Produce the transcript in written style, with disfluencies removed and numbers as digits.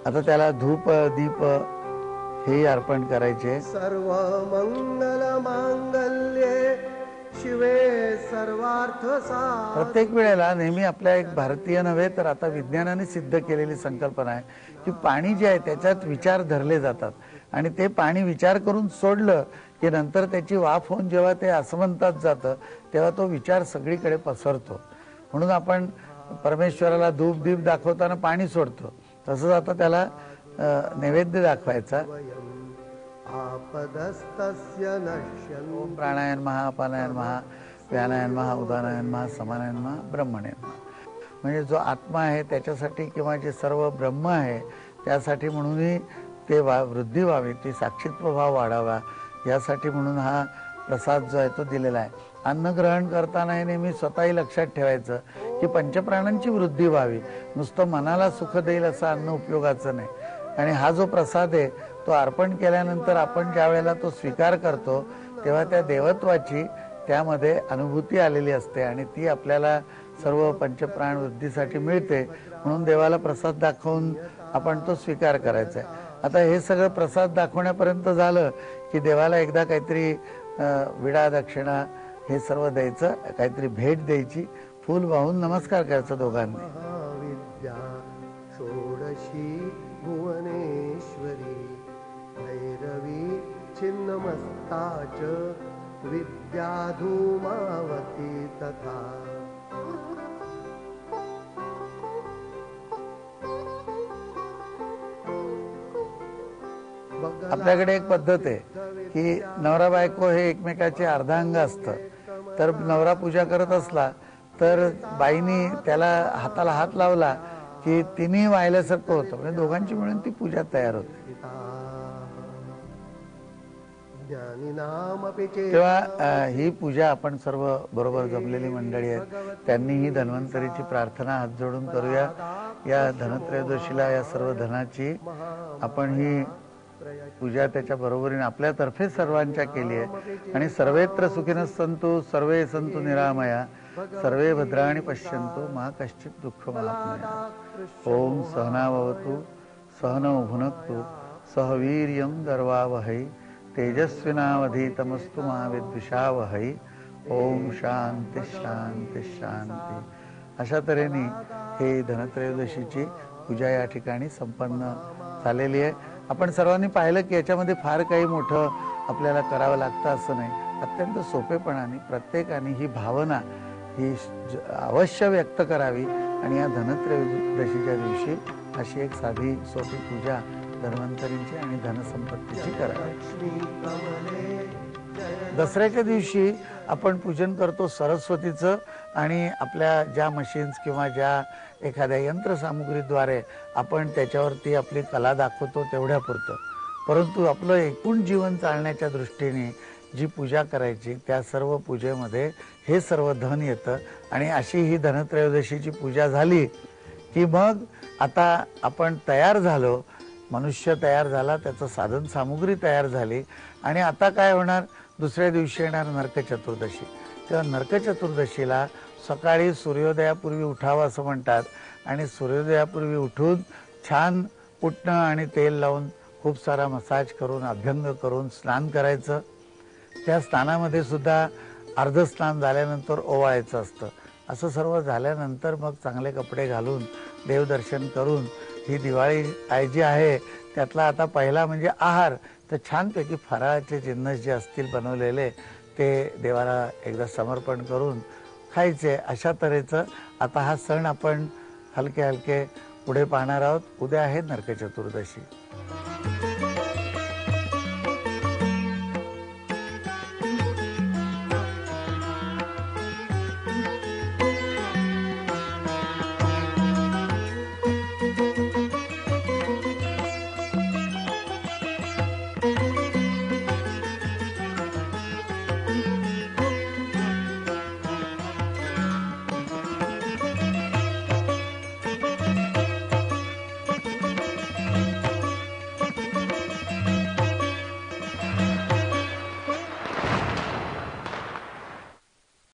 आता त्याला धूप दीप हे अर्पण करायचे। सर्व मंगल मांगल्ये शिवे सर्वार्थ साधिके। प्रत्येक वेळेला नेहमी आपल्या एक भारतीय नव्हे तर आता विज्ञानाने सिद्ध केलेली संकल्पना आहे की पाणी जे आहे त्याच्यात विचार धरले जातात आणि ते पाणी विचार करून सोडलं की नंतर त्याची वाफ होऊन जेव्हा ते आसमंतात जातं तेव्हा तो विचार सगळीकडे पसरतो। म्हणून आपण परमेश्वराला धूप दीप दाखवताना पाणी सोडतो, तसंच आता त्याला नैवेद्य दाखवायचा। आपदस्तस्य नश्यन्ति। ओम प्राणायान महा अपानायन महा व्यानायन महा उदानायन महा समानायन महा ब्रह्मणायन महा। म्हणजे जो आत्मा आहे त्याच्यासाठी किंवा जे सर्व ब्रह्म आहे त्यासाठी म्हणूनही ते वृद्धी व्हावी, ती साक्षीत्व भाव वाढावा यासाठी म्हणून हा प्रसाद जो आहे तो दिलेला आहे। अन्न ग्रहण करताना हे नेहमी स्वतःही लक्षात ठेवायचं की पंचप्राणांची वृद्धी व्हावी, नुसतं मनाला सुख देईल असं अन्न उपयोगाचं नाही। आणि हा जो प्रसाद आहे तो अर्पण केल्यानंतर आपण ज्या वेळेला तो स्वीकार करतो तेव्हा त्या देवत्वाची त्यामध्ये अनुभूती आलेली असते आणि ती आपल्याला सर्व पंचप्राण वृद्धीसाठी मिळते। म्हणून देवाला प्रसाद दाखवून आपण तो स्वीकार करायचा आहे। आता हे सगळं प्रसाद दाखवण्यापर्यंत झालं की देवाला एकदा काहीतरी विडा दक्षिणा हे सर्व द्यायचं, काहीतरी भेट द्यायची, फूल वाहून नमस्कार करायचा दोघांनी। विद्या षोडशी भुवनेश्वरी भैरवी छिन्नमस्ता च विद्या धूमावती तथा। आपल्याकडे एक पद्धत आहे की नवरा बायको हे एकमेकाचे अर्धांग असतं, तर नवरा पूजा करत असला तर बाईनी त्याला हाताला हात लावला की तिन्ही वाहिल्यासारखं होतं, म्हणजे दोघांची मिळून ती पूजा तयार होते। तेव्हा ही पूजा आपण सर्व बरोबर जमलेली मंडळी आहेत त्यांनी ही धन्वंतरीची प्रार्थना हात जोडून करूया। या धनत्रयोदशीला या सर्व धनाची आपण ही पूजा त्याच्या बरोबरीने आपल्यातर्फे सर्वांच्या केली आहे। आणि सर्वेत्र सुखिनः सन्तु सर्वे सन्तु निरामया सर्वे भद्राणि पश्यन्तु मा कश्चित् दुःखमाप्नुयात्। ओम सहनाववतु सहनौ भुनक्तु सह वीर्यं दर्वावहै तेजस्विनावधीतमस्तु मा विद्विषावहै। ओम शांती शांती शांती। अशा तऱ्हेने हे धनत्रयोदशीची पूजा या ठिकाणी संपन्न झालेली आहे। आपण सर्वांनी पाहिलं की याच्यामध्ये फार काही मोठं आपल्याला करावं लागतं असं नाही, अत्यंत सोपेपणाने प्रत्येकाने ही भावना ही अवश्य व्यक्त करावी आणि या धनत्रयोदशीच्या दिवशी अशी एक साधी सोपी पूजा धन्वंतरींची आणि धनसंपत्तीची करावी। दसऱ्याच्या दिवशी आपण पूजन करतो सरस्वतीचं आणि आपल्या ज्या मशीन्स किंवा ज्या एखाद्या यंत्रसामुग्रीद्वारे आपण त्याच्यावरती आपली कला दाखवतो तेवढ्यापुरतं, परंतु आपलं एकूण जीवन चालण्याच्या दृष्टीने जी पूजा करायची त्या सर्व पूजेमध्ये हे सर्व धन येतं। आणि अशी ही धनत्रयोदशीची पूजा झाली की मग आता आपण तयार झालो, मनुष्य तयार झाला, त्याचं साधन सामुग्री तयार झाली आणि आता काय होणार, दुसऱ्या दिवशी येणार नरक चतुर्दशी। तेव्हा नरक चतुर्दशीला सकाळी सूर्योदयापूर्वी उठावं असं म्हणतात आणि सूर्योदयापूर्वी उठून छान उठणं आणि तेल लावून खूप सारा मसाज करून अभ्यंग करून स्नान करायचं। त्या स्नानामध्ये सुद्धा अर्धस्नान झाल्यानंतर ओवाळायचं असतं। असं सर्व झाल्यानंतर मग चांगले कपडे घालून देवदर्शन करून ही दिवाळी जी आहे त्यातला आता पहिला म्हणजे आहार, तर छानपैकी फराळाचे जिन्नस जे असतील बनवलेले ते देवाला एकदा समर्पण करून खायचे। अशा तऱ्हेचं आता हा सण आपण हलके हलके पुढे पाहणार आहोत। उद्या आहे नरक चतुर्दशी।